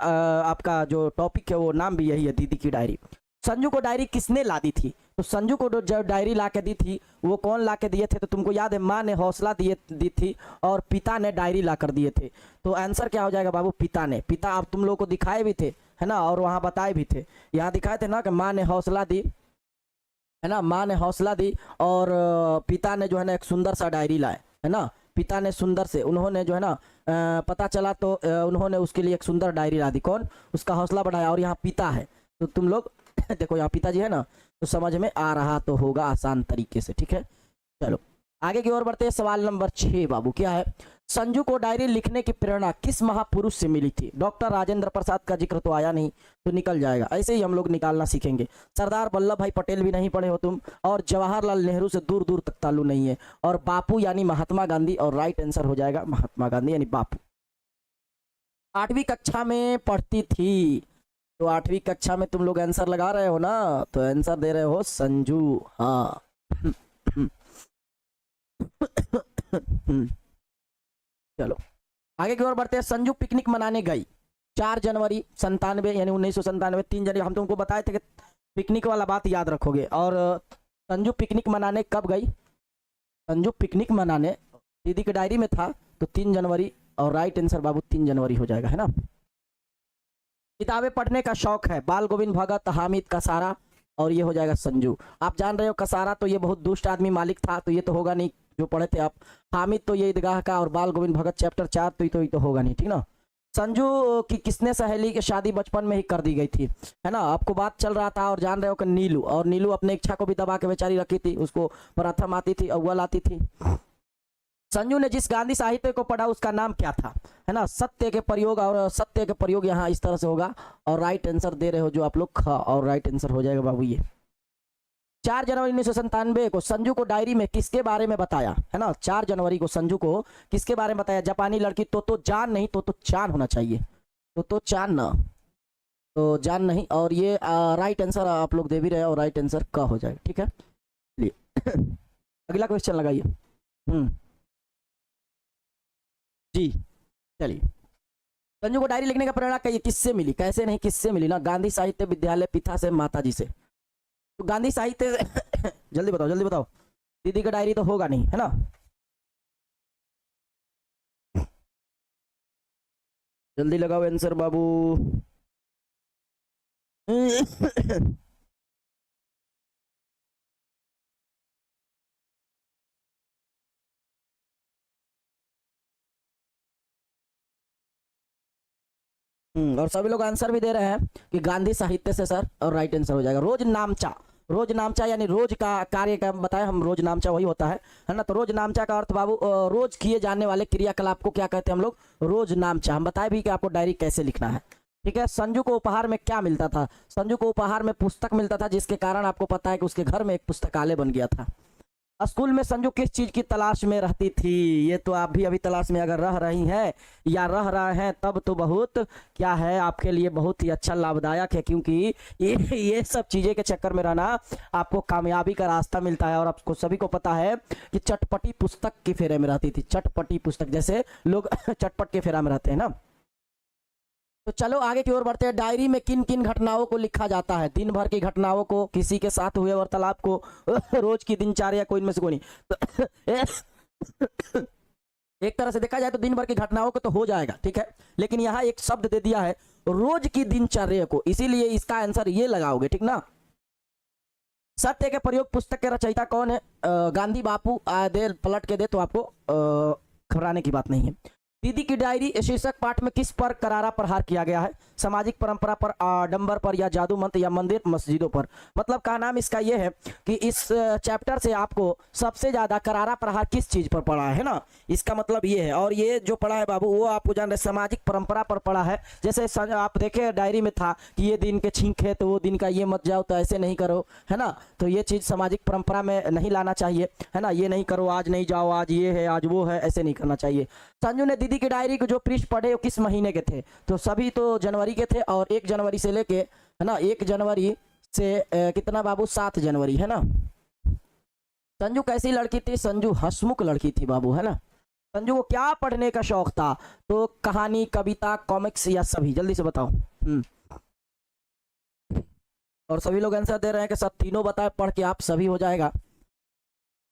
आपका जो टॉपिक है वो नाम भी यही है, दीदी की डायरी। संजू को डायरी किसने ला दी थी, तो संजू को जो डायरी ला के दी थी वो कौन ला के दिए थे, तो तुमको याद है माँ ने हौसला दी थी और पिता ने डायरी ला कर दिए थे। तो आंसर क्या हो जाएगा बाबू, पिता ने। पिता आप तुम लोगों को दिखाए भी थे, है ना, और वहाँ बताए भी थे, यहाँ दिखाए थे ना कि माँ ने हौसला दी, है ना, माँ ने हौसला दी और पिता ने जो है ना एक सुंदर सा डायरी लाए, है ना, पिता ने सुंदर से, उन्होंने जो है ना पता चला तो उन्होंने उसके लिए एक सुंदर डायरी ला दी, कौन, उसका हौसला बढ़ाया, और यहाँ पिता है तो तुम लोग देखो यहाँ पिताजी है ना, तो समझ में आ रहा तो होगा आसान तरीके से, ठीक है। चलो आगे की ओर बढ़ते हैं, सवाल नंबर 6 बाबू क्या है, संजू को डायरी लिखने की प्रेरणा किस महापुरुष से मिली थी। डॉक्टर राजेंद्र प्रसाद का जिक्र तो आया नहीं, तो निकल जाएगा, ऐसे ही हम लोग निकालना सीखेंगे। सरदार वल्लभ भाई पटेल भी नहीं पढ़े हो तुम, और जवाहरलाल नेहरू से दूर दूर तक ताल्लुक नहीं है, और बापू यानी महात्मा गांधी, और राइट आंसर हो जाएगा महात्मा गांधी यानी बापू। 8वीं कक्षा में पढ़ती थी, तो 8वीं कक्षा में तुम लोग आंसर लगा रहे हो ना, तो आंसर दे रहे हो संजू, हाँ चलो आगे की ओर बढ़ते हैं, संजू पिकनिक मनाने गई 4 जनवरी 97 यानी 1997, 3 जनवरी, हम तुमको बताए थे कि पिकनिक वाला बात याद रखोगे। और संजू पिकनिक मनाने कब गई, संजू पिकनिक मनाने दीदी की डायरी में था, तो 3 जनवरी, और राइट आंसर बाबू 3 जनवरी हो जाएगा, है ना। किताबें पढ़ने का शौक है, बाल गोविंद भगत, हामिद कसारा, और ये हो जाएगा संजू। आप जान रहे हो कसारा तो ये बहुत दुष्ट आदमी मालिक था, तो ये तो होगा नहीं जो पढ़े थे आप। हामिद तो ये ईदगाह का, और बाल गोविंद भगत चैप्टर 4, तो ये तो होगा नहीं, ठीक ना। संजू की किसने सहेली की शादी बचपन में ही कर दी गई थी, है ना, आपको बात चल रहा था, और जान रहे हो कि नीलू, और नीलू अपने इच्छा को भी दबा के बेचारी रखी थी, उसको प्रथम आती थी, अव्वल आती थी। संजू ने जिस गांधी साहित्य को पढ़ा उसका नाम क्या था, है ना, सत्य के प्रयोग, और सत्य के प्रयोग यहाँ इस तरह से होगा, और राइट आंसर दे रहे हो जो आप लोग ख, और राइट आंसर हो जाएगा बाबू ये। 4 जनवरी 1997 को संजू को डायरी में किसके बारे में बताया, है ना, 4 जनवरी को संजू को किसके बारे में बताया, जापानी लड़की तो जान नहीं, तो चान होना चाहिए, तो चान ना, तो जान नहीं, और ये राइट आंसर आप लोग दे भी रहे, और राइट आंसर क हो जाएगा, ठीक है। चलिए अगला क्वेश्चन लगाइए। जी। चलिए, संजू को डायरी लिखने का प्रेरणा किससे मिली? कैसे नहीं, किससे मिली ना? गांधी साहित्य विद्यालय पिता से, माता जी से। तो गांधी साहित्य जल्दी बताओ, जल्दी बताओ। दीदी का डायरी तो होगा नहीं, है ना? जल्दी लगाओ आंसर बाबू। और सभी लोग आंसर भी दे रहे हैं कि गांधी साहित्य से सर, और राइट आंसर हो जाएगा रोज नामचा। रोज नामचा यानी रोज का कार्य का बताया हम, रोज नामचा वही होता है ना? तो रोज नामचा का अर्थ बाबू रोज किए जाने वाले क्रियाकलाप को क्या कहते हैं हम लोग? रोज नामचा। हम बताए भी कि आपको डायरी कैसे लिखना है, ठीक है। संजू को उपहार में क्या मिलता था? संजू को उपहार में पुस्तक मिलता था, जिसके कारण आपको पता है कि उसके घर में एक पुस्तकालय बन गया था। स्कूल में संजू किस चीज की तलाश में रहती थी? ये तो आप भी अभी तलाश में अगर रह रही हैं या रह रहे हैं तब तो बहुत क्या है, आपके लिए बहुत ही अच्छा लाभदायक है, क्योंकि ये सब चीजें के चक्कर में रहना आपको कामयाबी का रास्ता मिलता है। और आपको सभी को पता है कि चटपटी पुस्तक के फेरे में रहती थी, चटपटी पुस्तक, जैसे लोग चटपट के फेरा में रहते हैं ना। तो चलो आगे की ओर बढ़ते हैं। डायरी में किन किन घटनाओं को लिखा जाता है? दिन भर की घटनाओं को, किसी के साथ हुए वार्तालाप को, रोज की दिनचर्या, कोई इनमें से कोई नहीं। तो एक तरह से देखा जाए तो दिन भर की घटनाओं को तो हो जाएगा, ठीक है, लेकिन यहाँ एक शब्द दे दिया है रोज की दिनचर्या को, इसीलिए इसका आंसर ये लगाओगे, ठीक ना। सत्य के प्रयोग पुस्तक के रचयिता कौन है? गांधी बापू। दे पलट के दे तो आपको घबराने की बात नहीं है। दीदी की डायरी शीर्षक पाठ में किस पर करारा प्रहार किया गया है? सामाजिक परंपरा पर, आडंबर पर, या जादू मंत्र, या मंदिर मस्जिदों पर? मतलब का नाम इसका यह है कि इस चैप्टर से आपको सबसे ज्यादा करारा प्रहार किस चीज पर पड़ा है ना, इसका मतलब ये है। और ये जो पड़ा है बाबू वो आपको जान रहे सामाजिक परंपरा पर पड़ा है। जैसे आप देखे डायरी में था कि ये दिन के छींक है तो वो दिन का ये मत जाओ, तो ऐसे नहीं करो, है ना। तो ये चीज सामाजिक परंपरा में नहीं लाना चाहिए, है ना। ये नहीं करो, आज नहीं जाओ, आज ये है, आज वो है, ऐसे नहीं करना चाहिए। संजू ने दीदी की डायरी को जो पृष्ठ पढ़े वो किस महीने के थे? तो सभी तो जनवरी के थे, और 1 जनवरी से लेके, है ना, 1 जनवरी से कितना बाबू, 7 जनवरी, है ना। संजू कैसी लड़की थी? संजू हंसमुख लड़की थी बाबू, है ना। संजू को क्या पढ़ने का शौक था? तो कहानी, कविता, कॉमिक्स, या सभी? जल्दी से बताओ। और सभी लोग आंसर दे रहे हैं कि सब तीनों बताए, पढ़ के आप सभी हो जाएगा।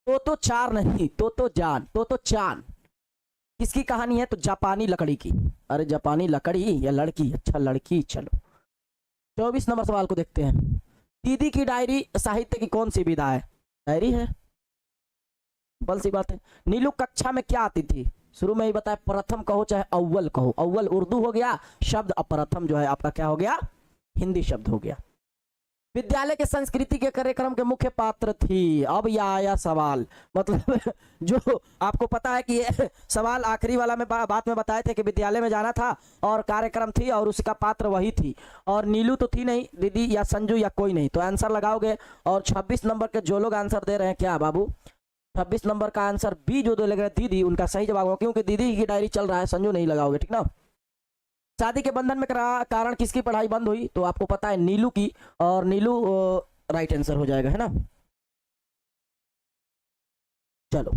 तो 4 नहीं, तो जान, तो चांद किसकी कहानी है? तो जापानी लकड़ी की। अरे जापानी लकड़ी या लड़की? अच्छा लड़की। चलो 24 नंबर सवाल को देखते हैं। दीदी की डायरी साहित्य की कौन सी विधा है? डायरी है, बल सी बात है। नीलू कक्षा में क्या आती थी? शुरू में ही बताया, प्रथम कहो चाहे अव्वल कहो। अव्वल उर्दू हो गया शब्द, और प्रथम जो है आपका क्या हो गया? हिंदी शब्द हो गया। विद्यालय के संस्कृति के कार्यक्रम के मुख्य पात्र थी। अब यह आया सवाल, मतलब जो आपको पता है कि ये सवाल आखिरी वाला में बात में बताए थे कि विद्यालय में जाना था और कार्यक्रम थी और उसका पात्र वही थी, और नीलू तो थी नहीं, दीदी या संजू या कोई नहीं। तो आंसर लगाओगे। और 26 नंबर के जो लोग आंसर दे रहे हैं, क्या बाबू 26 नंबर का आंसर बी जो दे लग रहा है दीदी, उनका सही जवाब होगा, क्योंकि दीदी की डायरी चल रहा है, संजू नहीं लगाओगे, ठीक ना। शादी के बंधन में कारण किसकी पढ़ाई बंद हुई? तो आपको पता है नीलू की, और नीलू राइट आंसर हो जाएगा, है ना। चलो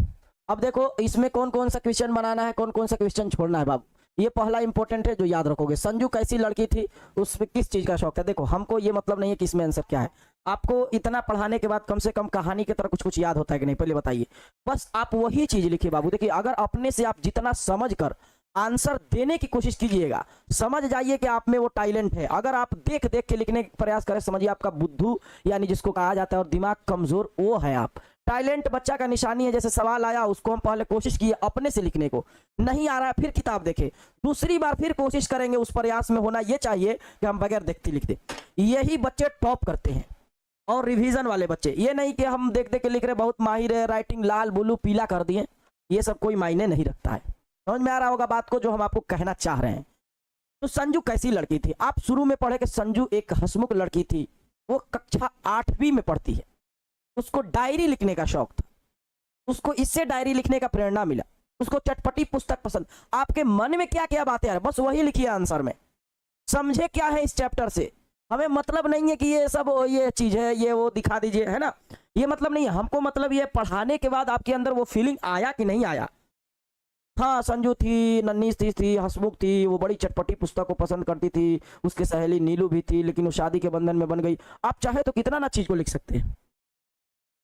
अब देखो इसमें कौन कौन सा क्वेश्चन बनाना है, कौन कौन सा क्वेश्चन छोड़ना है बाबू। ये पहला इंपॉर्टेंट है जो याद रखोगे। संजू कैसी लड़की थी, उसमें किस चीज का शौक था? देखो हमको ये मतलब नहीं है कि इसमें आंसर क्या है, आपको इतना पढ़ाने के बाद कम से कम कहानी की तरह कुछ कुछ याद होता है कि नहीं, पहले बताइए। बस आप वही चीज लिखिए बाबू। देखिए अगर अपने से आप जितना समझ कर आंसर देने की कोशिश कीजिएगा, समझ जाइए कि आप में वो टैलेंट है। अगर आप देख देख के लिखने का प्रयास करें, समझिए आपका बुद्धू यानी जिसको कहा जाता है और दिमाग कमजोर, वो है आप। टैलेंट बच्चा का निशानी है। जैसे सवाल आया उसको हम पहले कोशिश किए अपने से लिखने को, नहीं आ रहा है फिर किताब देखे, दूसरी बार फिर कोशिश करेंगे। उस प्रयास में होना ये चाहिए कि हम बगैर देखते लिख दे। यही बच्चे टॉप करते हैं। और रिवीजन वाले बच्चे, ये नहीं कि हम देख देख के लिख रहे बहुत माहिर है, राइटिंग लाल ब्लू पीला कर दिए, ये सब कोई मायने नहीं रखता है। समझ में आ रहा होगा बात को जो हम आपको कहना चाह रहे हैं। तो संजू कैसी लड़की थी? आप शुरू में पढ़े कि संजू एक हंसमुख लड़की थी। वो कक्षा 8वीं में पढ़ती है, उसको डायरी लिखने का शौक था, उसको इससे डायरी लिखने का प्रेरणा मिला, उसको चटपटी पुस्तक पसंद। आपके मन में क्या क्या बातें आ रही बस वही लिखिए आंसर में। समझे क्या है इस चैप्टर से? हमें मतलब नहीं है कि ये सब ये चीज है, ये वो दिखा दीजिए, है ना, ये मतलब नहीं है हमको। मतलब ये पढ़ाने के बाद आपके अंदर वो फीलिंग आया कि नहीं आया, हाँ, संजू थी, नन्ही थी, हंसमुख थी, वो बड़ी चटपटी पुस्तक को पसंद करती थी। उसकी सहेली नीलू भी थी, लेकिन वो शादी के बंधन में बन गई। आप चाहे तो कितना ना चीज को लिख सकते हैं।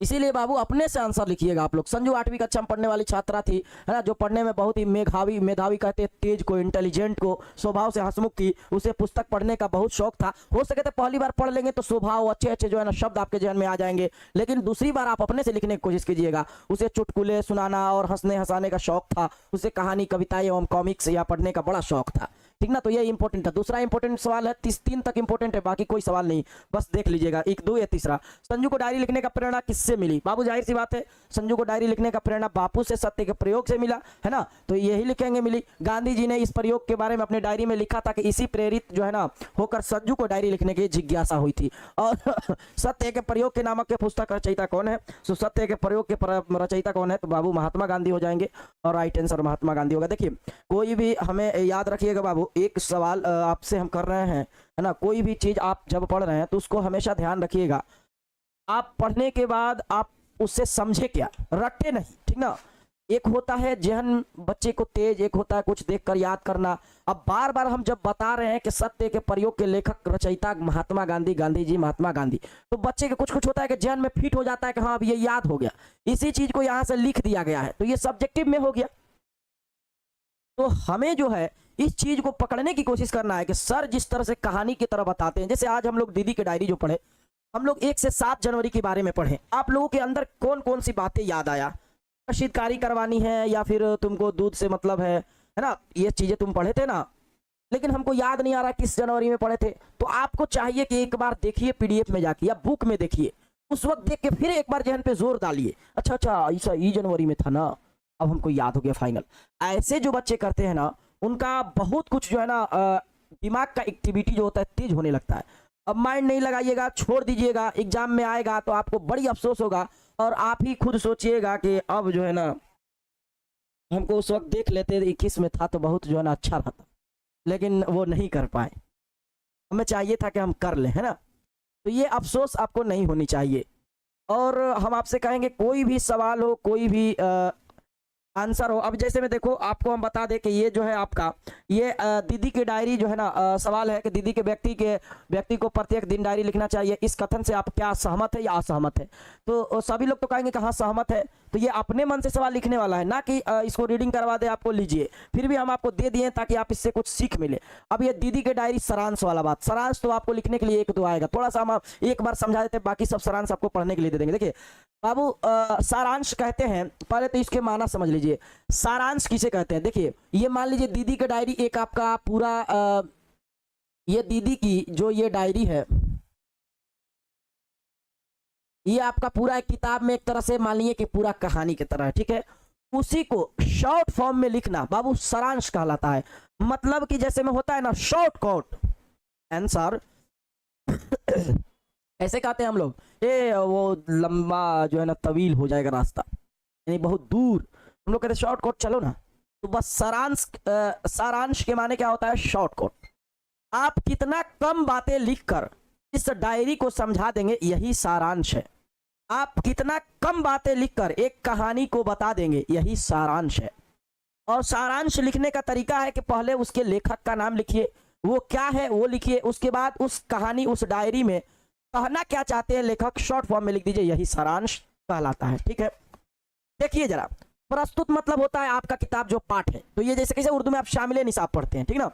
इसीलिए बाबू अपने से आंसर लिखिएगा आप लोग। संजू 8वीं कक्षा में पढ़ने वाली छात्रा थी, है ना, जो पढ़ने में बहुत ही मेधावी मेधावी कहते हैं, तेज को, इंटेलिजेंट को, स्वभाव से हंसमुख थी। उसे पुस्तक पढ़ने का बहुत शौक था। हो सके तो पहली बार पढ़ लेंगे तो स्वभाव अच्छे अच्छे जो है ना शब्द आपके जहन में आ जाएंगे, लेकिन दूसरी बार आप अपने से लिखने की कोशिश कीजिएगा। उसे चुटकुले सुनाना और हंसने हंसाने का शौक था। उसे कहानी, कविताएं एवं कॉमिक्स या पढ़ने का बड़ा शौक था। ठीक ना, तो ये इंपॉर्टेंट है। दूसरा इंपॉर्टेंट सवाल है, 3 तक इंपॉर्टेंट है, बाकी कोई सवाल नहीं, बस देख लीजिएगा। 1, 2 या तीसरा, संजू को डायरी लिखने का प्रेरणा किससे मिली? बाबू जाहिर सी बात है, संजू को डायरी लिखने का प्रेरणा बापू से, सत्य के प्रयोग से मिला, है ना, तो यही लिखेंगे मिली। गांधी जी ने इस प्रयोग के बारे में अपने डायरी में लिखा था कि इसी प्रेरित जो है ना होकर संजू को डायरी लिखने की जिज्ञासा हुई थी। और सत्य के प्रयोग के नामक के पुस्तक रचयिता कौन है? सो सत्य के प्रयोग के रचयिता कौन है? तो बाबू महात्मा गांधी हो जाएंगे, और राइट आंसर महात्मा गांधी होगा। देखिए, कोई भी हमें याद रखिएगा बाबू, एक सवाल आपसे हम कर रहे हैं, है ना, कोई भी चीज आप जब पढ़ रहे हैं तो उसको हमेशा ध्यान रखिएगा। आप पढ़ने के बाद आप उससे समझे क्या, रटे नहीं, ठीक ना। एक होता है जहन बच्चे को तेज, एक होता है कुछ देखकर याद करना। अब बार बार हम जब बता रहे हैं कि सत्य के प्रयोग के लेखक रचयिता महात्मा गांधी, गांधी जी महात्मा गांधी, तो बच्चे के कुछ कुछ होता है कि जहन में फिट हो जाता है कि हाँ अब ये याद हो गया, इसी चीज को यहाँ से लिख दिया गया है, तो ये सब्जेक्टिव में हो गया। तो हमें जो है इस चीज को पकड़ने की कोशिश करना है कि सर जिस तरह से कहानी की तरह बताते हैं, जैसे आज हम लोग दीदी की डायरी जो पढ़े, हम लोग 1 से 7 जनवरी के बारे में पढ़े। आप लोगों के अंदर कौन कौन सी बातें याद आया? शीतकारी करवानी है या फिर तुमको दूध से मतलब है ना, ये चीजें तुम पढ़े थे ना, लेकिन हमको याद नहीं आ रहा किस जनवरी में पढ़े थे। तो आपको चाहिए कि एक बार देखिए पीडीएफ में जाके या बुक में देखिए, उस वक्त देख के फिर एक बार जहन पे जोर डालिए, अच्छा अच्छा ऐसा ये जनवरी में था ना, अब हमको याद हो गया फाइनल। ऐसे जो बच्चे करते हैं ना, उनका बहुत कुछ जो है ना दिमाग का एक्टिविटी जो होता है तेज होने लगता है। अब माइंड नहीं लगाइएगा, छोड़ दीजिएगा, एग्जाम में आएगा तो आपको बड़ी अफसोस होगा, और आप ही खुद सोचिएगा कि अब जो है ना हमको उस वक्त देख लेते 21 में था तो बहुत जो है ना अच्छा रहता, लेकिन वो नहीं कर पाए, हमें चाहिए था कि हम कर लें, है ना। तो ये अफसोस आपको नहीं होनी चाहिए। और हम आपसे कहेंगे कोई भी सवाल हो, कोई भी आंसर हो। अब जैसे में देखो, आपको हम बता दें कि ये जो है आपका ये दीदी की डायरी जो है ना, सवाल है कि दीदी के व्यक्ति को प्रत्येक दिन डायरी लिखना चाहिए। इस कथन से आप क्या सहमत है या असहमत है? तो सभी लोग तो कहेंगे कि हाँ सहमत है। तो ये अपने मन से सवाल लिखने वाला है ना कि इसको रीडिंग करवा दे आपको, लीजिए। फिर भी हम आपको दे दिए ताकि आप इससे कुछ सीख मिले। अब ये दीदी के डायरी सारांश वाला बात, सारांश तो आपको लिखने के लिए 1-2 आएगा, थोड़ा सा हम एक बार समझा देते हैं, बाकी सब सारांश आपको पढ़ने के लिए दे देंगे। देखिए बाबू, सारांश कहते हैं, पहले तो इसके माना समझ लीजिए। सारांश किसे कहते हैं? देखिए, ये मान लीजिए दीदी का डायरी एक आपका पूरा ये दीदी की जो ये डायरी है, ये आपका पूरा एक किताब में एक तरह से मान लीजिए कि पूरा कहानी की तरह है, ठीक है। उसी को शॉर्ट फॉर्म में लिखना बाबू सारांश कहलाता है। मतलब कि जैसे में होता है ना शॉर्ट कट आंसर ऐसे कहते हैं हम लोग, ये वो लंबा जो है ना तवील हो जाएगा रास्ता, यानी बहुत दूर, हम लोग कहते हैं शॉर्ट कट चलो ना। तो बस सारांश के माने क्या होता है? Short cut. आप कितना कम बातें लिखकर इस डायरी को समझा देंगे, यही सारांश है। आप कितना कम बातें लिखकर एक कहानी को बता देंगे, यही सारांश है। और सारांश लिखने का तरीका है कि पहले उसके लेखक का नाम लिखिए, वो क्या है वो लिखिए, उसके बाद उस कहानी, उस डायरी में कहना क्या चाहते हैं लेखक, शॉर्ट फॉर्म में लिख दीजिए, यही सारांश कहलाता है, ठीक है। देखिए जरा, प्रस्तुत मतलब होता है आपका किताब जो पाठ है। तो ये जैसे कैसे उर्दू में आप शामिल निसाब पढ़ते हैं, ठीक ना,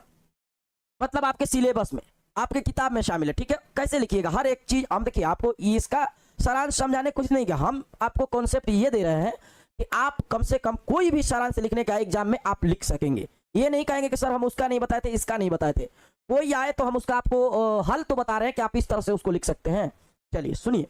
मतलब आपके सिलेबस में, आपके किताब में शामिल है, ठीक है। कैसे लिखिएगा हर एक चीज, हम देखिए आपको इसका सारांश समझाने कुछ नहीं किया, हम आपको कॉन्सेप्ट ये दे रहे हैं कि आप कम से कम कोई भी सारांश लिखने का एग्जाम में आप लिख सकेंगे। ये नहीं कहेंगे कि सर हम उसका नहीं बताए थे, इसका नहीं बताए थे, कोई आए तो हम उसका आपको हल तो बता रहे हैं कि आप इस तरह से उसको लिख सकते हैं। चलिए सुनिए,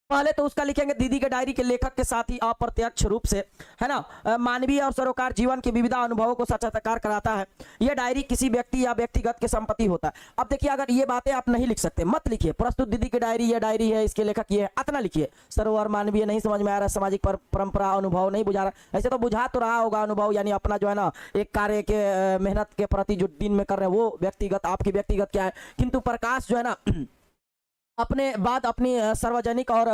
पहले तो उसका लिखेंगे दीदी के डायरी के लेखक के साथ ही अप्रत्यक्ष रूप से, है ना, मानवीय और सरोकार जीवन के विविधा अनुभवों को साक्षात्कार कराता है। यह डायरी किसी व्यक्ति या व्यक्तिगत के संपत्ति होता है। अब देखिए, अगर ये बातें आप नहीं लिख सकते, मत लिखिए प्रस्तुत दीदी की डायरी, यह डायरी है, इसके लेखक ये है, इतना लिखिए। सरोवर मानवीय नहीं समझ में आ रहा, सामाजिक परंपरा अनुभव नहीं बुझा रहा, ऐसे तो बुझा तो रहा होगा अनुभव, यानी अपना जो है ना एक कार्य के मेहनत के प्रति जो दिन में कर रहे हैं वो व्यक्तिगत, आपकी व्यक्तिगत क्या है, किंतु प्रकाश जो है ना अपने बाद अपनी सार्वजनिक और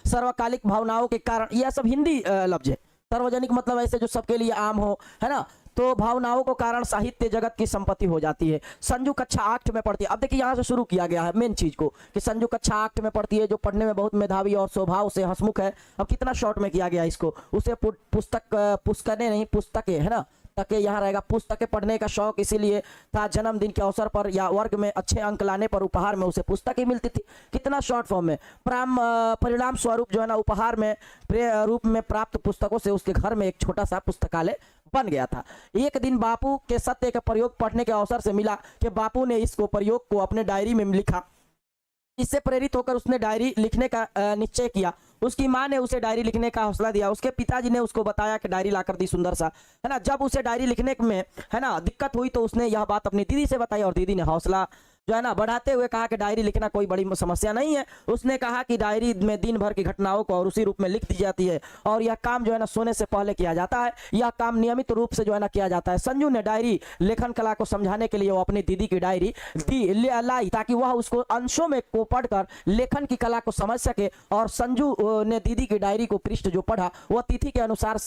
सार्वकालिक भावनाओं के कारण, यह सब हिंदी लफ्ज है, सार्वजनिक मतलब ऐसे जो सबके लिए आम हो, है ना। तो भावनाओं को कारण साहित्य जगत की संपत्ति हो जाती है। संजू कक्षा 8 में पढ़ती है। अब देखिए यहाँ से शुरू किया गया है मेन चीज को कि संजू कक्षा 8 में पढ़ती है, जो पढ़ने में बहुत मेधावी और स्वभाव से हंसमुख है। अब कितना शॉर्ट में किया गया इसको, उसे पुस्तकें नहीं पुस्तकें, है ना, तके यहाँ रहेगा, पुस्तकें पढ़ने का शौक इसीलिए था, जन्मदिन के अवसर पर या वर्ग में अच्छे अंक लाने पर उपहार में उसे पुस्तकें मिलती थी। कितना शॉर्ट फॉर्म में। परिणाम स्वरूप जो है ना उपहार में रूप में प्राप्त पुस्तकों से उसके घर में एक छोटा सा पुस्तकालय बन गया था। एक दिन बापू के सत्य का प्रयोग पढ़ने के अवसर से मिला कि बापू ने इसको प्रयोग को अपने डायरी में लिखा। इससे प्रेरित होकर उसने डायरी लिखने का निश्चय किया। उसकी माँ ने उसे डायरी लिखने का हौसला दिया। उसके पिताजी ने उसको बताया कि डायरी लाकर दी सुंदर सा, है ना। जब उसे डायरी लिखने में, है ना, दिक्कत हुई तो उसने यह बात अपनी दीदी से बताई और दीदी ने हौसला जो है ना बढ़ाते हुए कहा कि डायरी लिखना कोई बड़ी समस्या नहीं है। उसने कहा कि डायरी में दिन भर की घटनाओं को और उसी रूप में लिख दी जाती है और यह काम जो है ना सोने से पहले किया जाता है। यह काम नियमित रूप से जो है ना किया जाता है। संजू ने डायरी लेखन कला को समझाने के लिए वो अपनी दीदी की डायरी लाई ताकि वह उसको अंशों में को पढ़कर लेखन की कला को समझ सके। और संजू ने दीदी की डायरी को पृष्ठ जो पढ़ा वह तिथि के अनुसार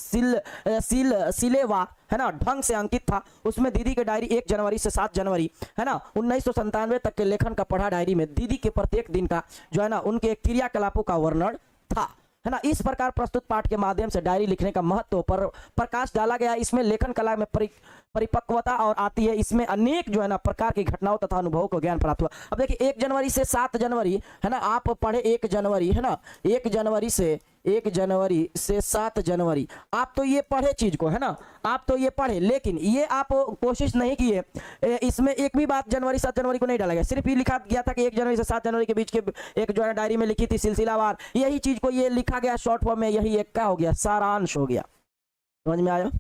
सिलेवा, है ना, ढंग से अंकित था। उसमें दीदी की डायरी 1 जनवरी से 7 जनवरी, है ना, 1997 तक के लेखन का पढ़ा। डायरी में दीदी के प्रत्येक दिन का जो है ना उनके क्रियाकलापों का वर्णन था, है ना। इस प्रकार प्रस्तुत पाठ के माध्यम से डायरी लिखने का महत्व पर प्रकाश डाला गया। इसमें लेखन कला में परिपक्वता और आती है। इसमें अनेक जो है ना प्रकार की घटनाओं तथा अनुभवों को ज्ञान प्राप्त हुआ। अब देखिए 1 जनवरी से 7 जनवरी, है ना, आप पढ़े 1 जनवरी, है ना, 1 जनवरी से 7 जनवरी आप तो ये पढ़े चीज को, है ना, आप तो ये पढ़े, लेकिन ये आप कोशिश नहीं किए। इसमें एक भी बात जनवरी 7 जनवरी को नहीं डाला गया। सिर्फ ये लिखा गया था कि 1 जनवरी से 7 जनवरी के बीच के एक जो है डायरी में लिखी थी सिलसिलावार, यही चीज को ये लिखा गया शॉर्ट फॉर्म में। यही एक क्या हो गया, सारांश हो गया। समझ में आया?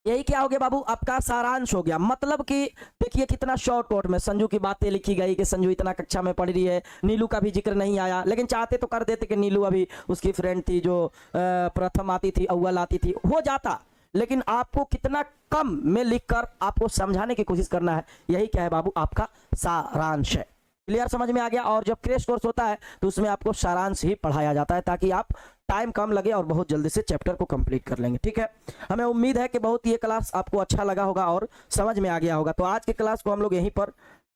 यही क्या हो गया बाबू, आपका सारांश हो गया। मतलब कि देखिए कितना शॉर्ट कोट में संजू की बातें लिखी गई कि संजू इतना कक्षा में पढ़ रही है। नीलू का भी जिक्र नहीं आया, लेकिन चाहते तो कर देते कि नीलू अभी उसकी फ्रेंड थी जो प्रथम आती थी, अव्वल आती थी, हो जाता। लेकिन आपको कितना कम में लिखकर आपको समझाने की कोशिश करना है। यही क्या है बाबू, आपका सारांश है। क्लियर, समझ में आ गया? और जब क्रैश कोर्स होता है तो उसमें आपको सारांश ही पढ़ाया जाता है ताकि आप टाइम कम लगे और बहुत जल्दी से चैप्टर को कंप्लीट कर लेंगे। ठीक है, हमें उम्मीद है कि बहुत ये क्लास आपको अच्छा लगा होगा और समझ में आ गया होगा। तो आज के क्लास को हम लोग यहीं पर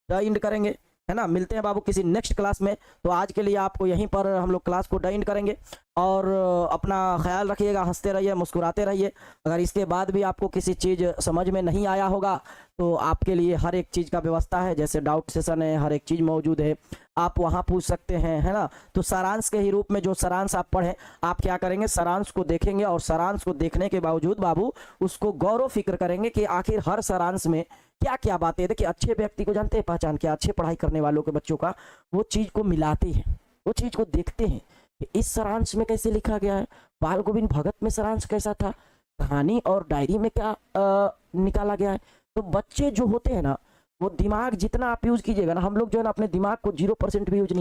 एंड करेंगे, है ना। मिलते हैं बाबू किसी नेक्स्ट क्लास में। तो आज के लिए आपको यहीं पर हम लोग क्लास को एंड करेंगे और अपना ख्याल रखिएगा, हंसते रहिए, मुस्कुराते रहिए। अगर इसके बाद भी आपको किसी चीज़ समझ में नहीं आया होगा तो आपके लिए हर एक चीज़ का व्यवस्था है, जैसे डाउट सेशन है, हर एक चीज़ मौजूद है, आप वहाँ पूछ सकते हैं, है ना। तो सारांश के ही रूप में जो सारांश आप पढ़ें, आप क्या करेंगे, सारांश को देखेंगे और सारांश को देखने के बावजूद बाबू उसको गौरव फिक्र करेंगे कि आखिर हर सारांश में क्या क्या बातें। देखिए अच्छे व्यक्ति को जानते हैं पहचान क्या, अच्छे पढ़ाई करने वालों के बच्चों का, वो चीज़ को मिलाते हैं, वो चीज़ को देखते हैं कि इस सारांश में कैसे लिखा गया है, बाल गोविंद भगत में सारांश कैसा था, कहानी और डायरी में क्या निकाला गया है। तो बच्चे जो होते हैं ना, वो दिमाग जितना आप यूज कीजिएगा ना, हम लोग जो है ना अपने दिमाग को 0% भी यूज नहीं